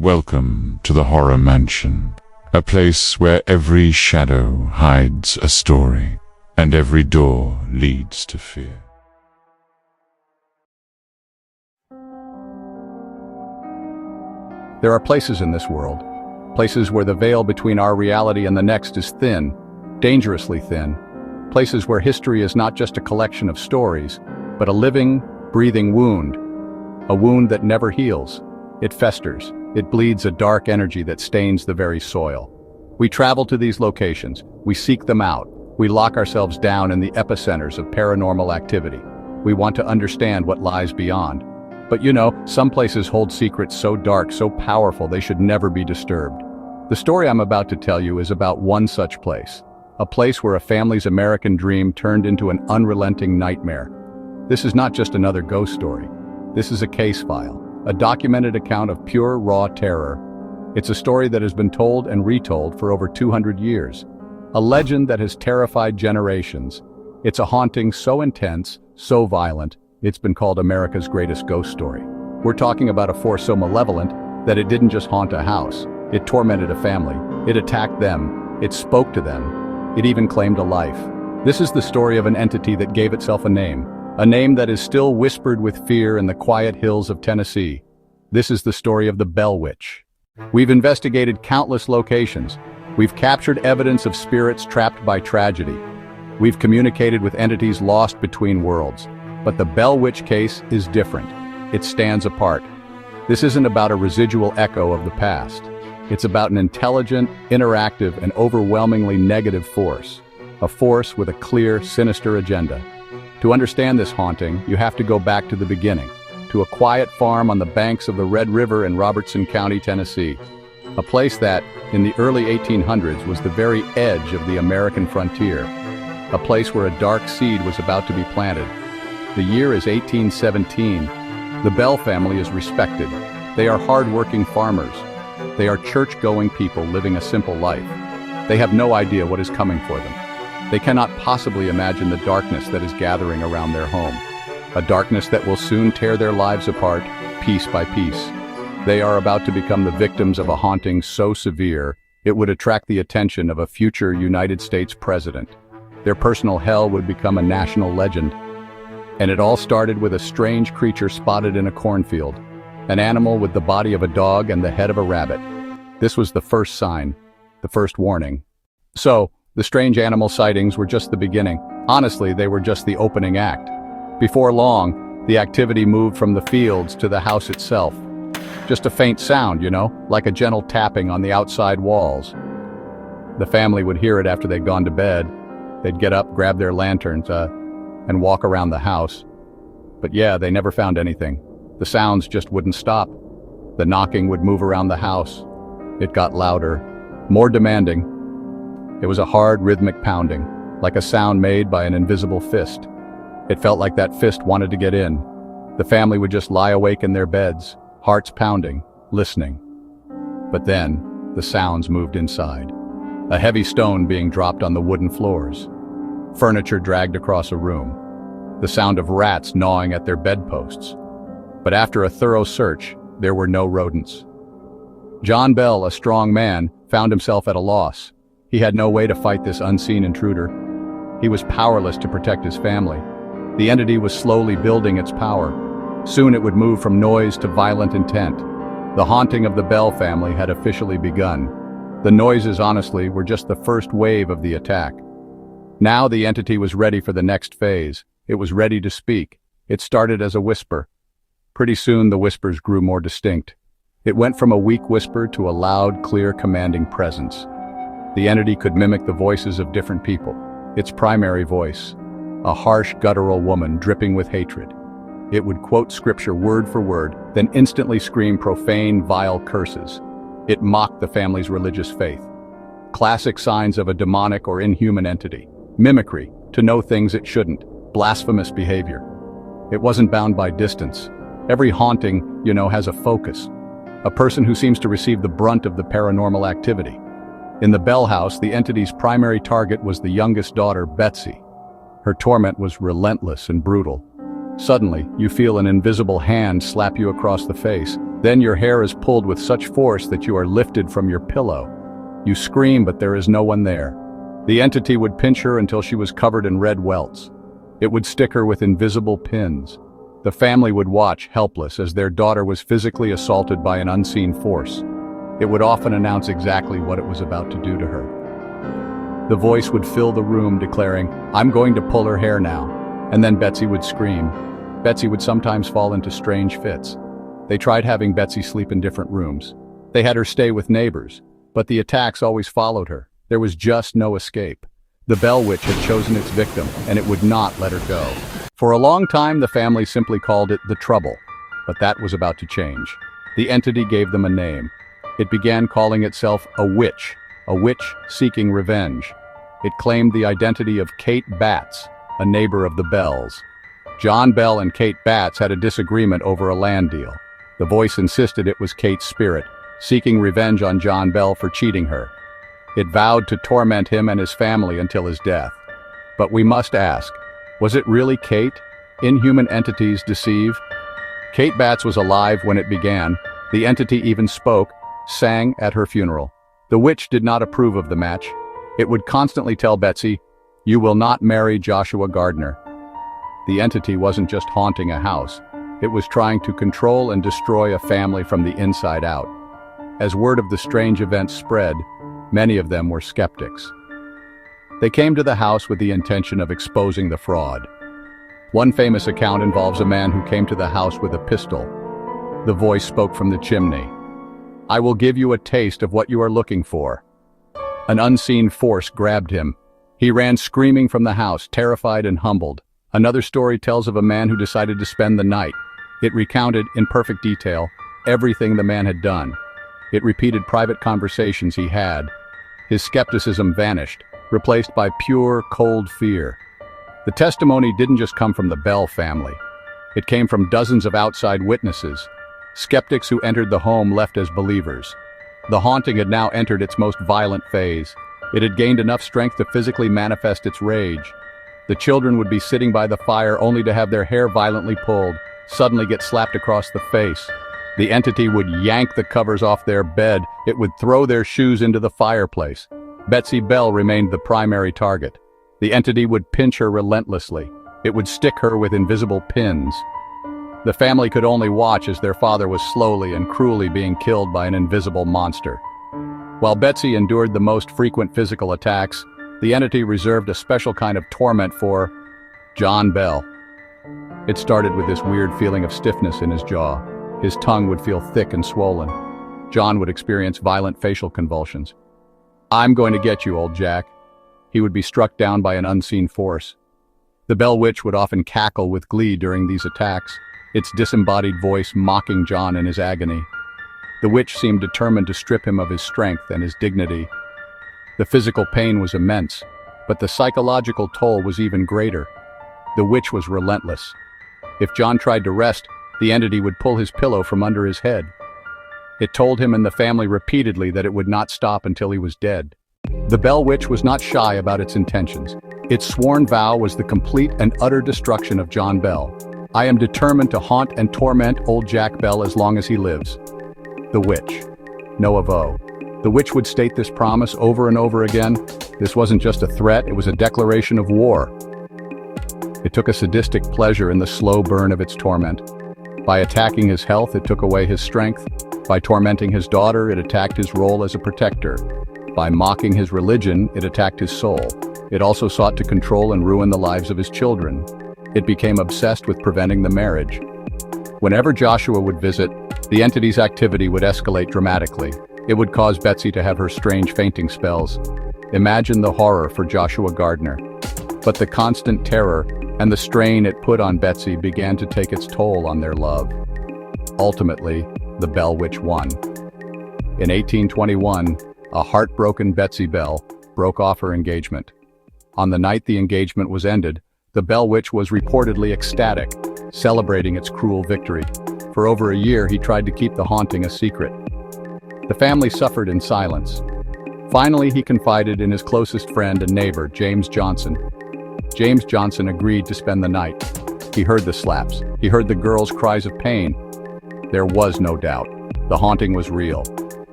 Welcome to the Horror Mansion, a place where every shadow hides a story, and every door leads to fear. There are places in this world, places where the veil between our reality and the next is thin, dangerously thin, places where history is not just a collection of stories, but a living, breathing wound, a wound that never heals. It festers. It bleeds a dark energy that stains the very soil. We travel to these locations. We seek them out. We lock ourselves down in the epicenters of paranormal activity. We want to understand what lies beyond. But some places hold secrets so dark, so powerful, they should never be disturbed. The story I'm about to tell you is about one such place. A place where a family's American dream turned into an unrelenting nightmare. This is not just another ghost story. This is a case file. A documented account of pure, raw terror. It's a story that has been told and retold for over 200 years. A legend that has terrified generations. It's a haunting so intense, so violent, it's been called America's greatest ghost story. We're talking about a force so malevolent that it didn't just haunt a house. It tormented a family. It attacked them. It spoke to them. It even claimed a life. This is the story of an entity that gave itself a name that is still whispered with fear in the quiet hills of Tennessee. This is the story of the Bell Witch. We've investigated countless locations. We've captured evidence of spirits trapped by tragedy. We've communicated with entities lost between worlds. But the Bell Witch case is different. It stands apart. This isn't about a residual echo of the past. It's about an intelligent, interactive, and overwhelmingly negative force. A force with a clear, sinister agenda. To understand this haunting, you have to go back to the beginning, to a quiet farm on the banks of the Red River in Robertson County, Tennessee. A place that, in the early 1800s, was the very edge of the American frontier. A place where a dark seed was about to be planted. The year is 1817. The Bell family is respected. They are hard-working farmers. They are church-going people living a simple life. They have no idea what is coming for them. They cannot possibly imagine the darkness that is gathering around their home. A darkness that will soon tear their lives apart, piece by piece. They are about to become the victims of a haunting so severe, it would attract the attention of a future United States president. Their personal hell would become a national legend. And it all started with a strange creature spotted in a cornfield. An animal with the body of a dog and the head of a rabbit. This was the first sign, the first warning. So, the strange animal sightings were just the beginning. Honestly, they were just the opening act. Before long, the activity moved from the fields to the house itself. Just a faint sound, like a gentle tapping on the outside walls. The family would hear it after they'd gone to bed. They'd get up, grab their lanterns, and walk around the house. But yeah, they never found anything. The sounds just wouldn't stop. The knocking would move around the house. It got louder, more demanding. It was a hard, rhythmic pounding, like a sound made by an invisible fist. It felt like that fist wanted to get in. The family would just lie awake in their beds, hearts pounding, listening. But then, the sounds moved inside. A heavy stone being dropped on the wooden floors. Furniture dragged across a room. The sound of rats gnawing at their bedposts. But after a thorough search, there were no rodents. John Bell, a strong man, found himself at a loss. He had no way to fight this unseen intruder. He was powerless to protect his family. The entity was slowly building its power. Soon it would move from noise to violent intent. The haunting of the Bell family had officially begun. The noises, honestly, were just the first wave of the attack. Now the entity was ready for the next phase. It was ready to speak. It started as a whisper. Pretty soon the whispers grew more distinct. It went from a weak whisper to a loud, clear, commanding presence. The entity could mimic the voices of different people. Its primary voice, a harsh, guttural woman dripping with hatred. It would quote scripture word for word, then instantly scream profane, vile curses. It mocked the family's religious faith. Classic signs of a demonic or inhuman entity. Mimicry, to know things it shouldn't. Blasphemous behavior. It wasn't bound by distance. Every haunting, has a focus. A person who seems to receive the brunt of the paranormal activity. In the Bell house, the entity's primary target was the youngest daughter, Betsy. Her torment was relentless and brutal. Suddenly, you feel an invisible hand slap you across the face, Then your hair is pulled with such force that you are lifted from your pillow. You scream, but there is no one there. The entity would pinch her until she was covered in red welts. It would stick her with invisible pins. The family would watch, helpless, as their daughter was physically assaulted by an unseen force. It would often announce exactly what it was about to do to her. The voice would fill the room, declaring, "I'm going to pull her hair now." And then Betsy would scream. Betsy would sometimes fall into strange fits. They tried having Betsy sleep in different rooms. They had her stay with neighbors, but the attacks always followed her. There was just no escape. The Bell Witch had chosen its victim, and it would not let her go. For a long time, the family simply called it the Trouble, but that was about to change. The entity gave them a name. It began calling itself a witch seeking revenge. It claimed the identity of Kate Batts, a neighbor of the Bells. John Bell and Kate Batts had a disagreement over a land deal. The voice insisted it was Kate's spirit, seeking revenge on John Bell for cheating her. It vowed to torment him and his family until his death. But we must ask, was it really Kate? Inhuman entities deceive? Kate Batts was alive when it began. The entity even spoke, sang at her funeral. The witch did not approve of the match. It would constantly tell Betsy, "You will not marry Joshua Gardner." The entity wasn't just haunting a house. It was trying to control and destroy a family from the inside out. As word of the strange events spread, many of them were skeptics. They came to the house with the intention of exposing the fraud. One famous account involves a man who came to the house with a pistol. The voice spoke from the chimney. "I will give you a taste of what you are looking for." An unseen force grabbed him. He ran screaming from the house, terrified and humbled. Another story tells of a man who decided to spend the night. It recounted, in perfect detail, everything the man had done. It repeated private conversations he had. His skepticism vanished, replaced by pure, cold fear. The testimony didn't just come from the Bell family. It came from dozens of outside witnesses. Skeptics who entered the home left as believers. The haunting had now entered its most violent phase. It had gained enough strength to physically manifest its rage. The children would be sitting by the fire only to have their hair violently pulled, suddenly get slapped across the face. The entity would yank the covers off their bed. It would throw their shoes into the fireplace. Betsy Bell remained the primary target. The entity would pinch her relentlessly. It would stick her with invisible pins. The family could only watch as their father was slowly and cruelly being killed by an invisible monster. While Betsy endured the most frequent physical attacks, the entity reserved a special kind of torment for John Bell. It started with this weird feeling of stiffness in his jaw. His tongue would feel thick and swollen. John would experience violent facial convulsions. "I'm going to get you, old Jack." He would be struck down by an unseen force. The Bell Witch would often cackle with glee during these attacks, its disembodied voice mocking John in his agony. The witch seemed determined to strip him of his strength and his dignity. The physical pain was immense, but the psychological toll was even greater. The witch was relentless. If John tried to rest, the entity would pull his pillow from under his head. It told him and the family repeatedly that it would not stop until he was dead. The Bell Witch was not shy about its intentions. Its sworn vow was the complete and utter destruction of John Bell. "I am determined to haunt and torment old Jack Bell as long as he lives." The witch. Noah Vo. The witch would state this promise over and over again. This wasn't just a threat, it was a declaration of war. It took a sadistic pleasure in the slow burn of its torment. By attacking his health, it took away his strength. By tormenting his daughter, it attacked his role as a protector. By mocking his religion, it attacked his soul. It also sought to control and ruin the lives of his children. It became obsessed with preventing the marriage. Whenever Joshua would visit, the entity's activity would escalate dramatically. It would cause Betsy to have her strange fainting spells. Imagine the horror for Joshua Gardner. But the constant terror and the strain it put on Betsy began to take its toll on their love. Ultimately, the Bell Witch won. In 1821, a heartbroken Betsy Bell broke off her engagement. On the night the engagement was ended, the Bell Witch was reportedly ecstatic, celebrating its cruel victory. For over a year, he tried to keep the haunting a secret. The family suffered in silence. Finally, he confided in his closest friend and neighbor, James Johnson. James Johnson agreed to spend the night. He heard the slaps. He heard the girls' cries of pain. There was no doubt. The haunting was real.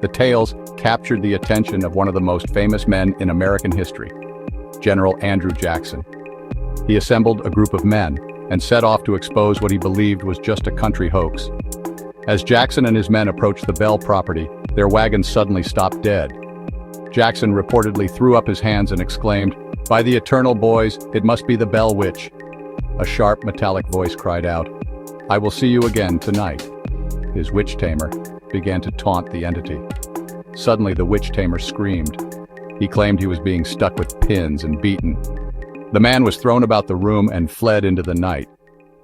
The tales captured the attention of one of the most famous men in American history, General Andrew Jackson. He assembled a group of men and set off to expose what he believed was just a country hoax. As Jackson and his men approached the Bell property, their wagon suddenly stopped dead. Jackson reportedly threw up his hands and exclaimed, "By the eternal boys, it must be the Bell Witch." A sharp, metallic voice cried out, "I will see you again tonight." His witch tamer began to taunt the entity. Suddenly, the witch tamer screamed. He claimed he was being stuck with pins and beaten. The man was thrown about the room and fled into the night.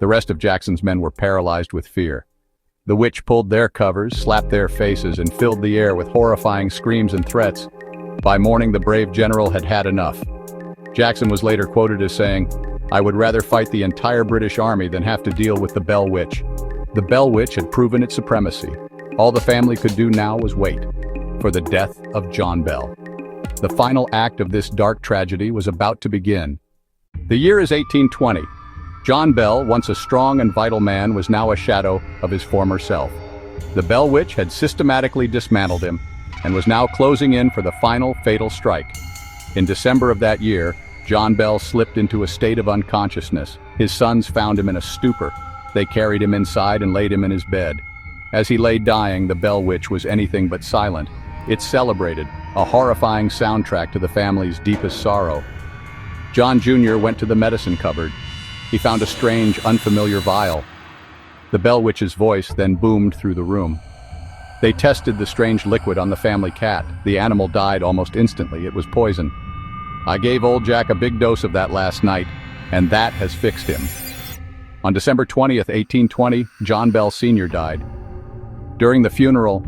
The rest of Jackson's men were paralyzed with fear. The witch pulled their covers, slapped their faces, and filled the air with horrifying screams and threats. By morning, the brave general had had enough. Jackson was later quoted as saying, "I would rather fight the entire British army than have to deal with the Bell Witch." The Bell Witch had proven its supremacy. All the family could do now was wait for the death of John Bell. The final act of this dark tragedy was about to begin. The year is 1820. John Bell, once a strong and vital man, was now a shadow of his former self. The Bell Witch had systematically dismantled him and was now closing in for the final fatal strike. In December of that year, John Bell slipped into a state of unconsciousness. His sons found him in a stupor. They carried him inside and laid him in his bed. As he lay dying, the Bell Witch was anything but silent. It celebrated, a horrifying soundtrack to the family's deepest sorrow. John Jr. went to the medicine cupboard. He found a strange, unfamiliar vial. The Bell Witch's voice then boomed through the room. They tested the strange liquid on the family cat. The animal died almost instantly. It was poison. "I gave old Jack a big dose of that last night, and that has fixed him." On December 20th, 1820, John Bell Sr. died. During the funeral,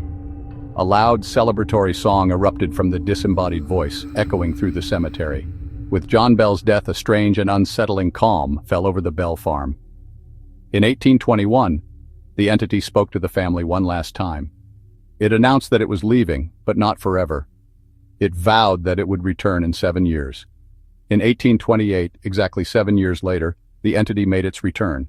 a loud celebratory song erupted from the disembodied voice, echoing through the cemetery. With John Bell's death, a strange and unsettling calm fell over the Bell farm. In 1821, the entity spoke to the family one last time. It announced that it was leaving, but not forever. It vowed that it would return in 7 years. In 1828, exactly 7 years later, the entity made its return.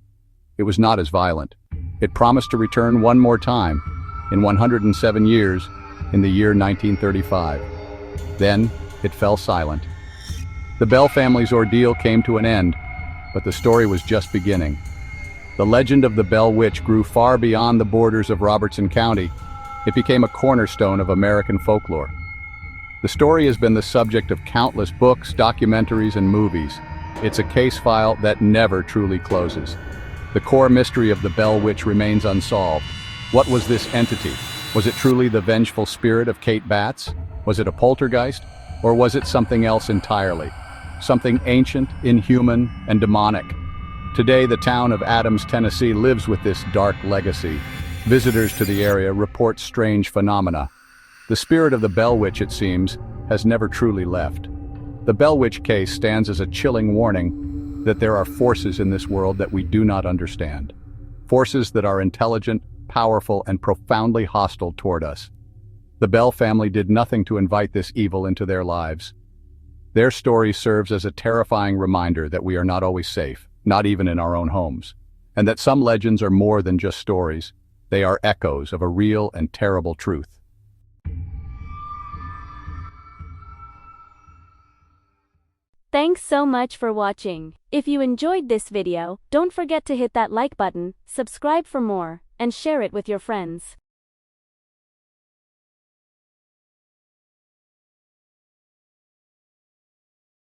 It was not as violent. It promised to return one more time, in 107 years, in the year 1935. Then, it fell silent. The Bell family's ordeal came to an end, but the story was just beginning. The legend of the Bell Witch grew far beyond the borders of Robertson County. It became a cornerstone of American folklore. The story has been the subject of countless books, documentaries, and movies. It's a case file that never truly closes. The core mystery of the Bell Witch remains unsolved. What was this entity? Was it truly the vengeful spirit of Kate Batts? Was it a poltergeist? Or was it something else entirely? Something ancient, inhuman, and demonic. Today, the town of Adams, Tennessee lives with this dark legacy. Visitors to the area report strange phenomena. The spirit of the Bell Witch, it seems, has never truly left. The Bell Witch case stands as a chilling warning that there are forces in this world that we do not understand. Forces that are intelligent, powerful, and profoundly hostile toward us. The Bell family did nothing to invite this evil into their lives. Their story serves as a terrifying reminder that we are not always safe, not even in our own homes, and that some legends are more than just stories. They are echoes of a real and terrible truth. Thanks so much for watching. If you enjoyed this video, don't forget to hit that like button, subscribe for more, and share it with your friends.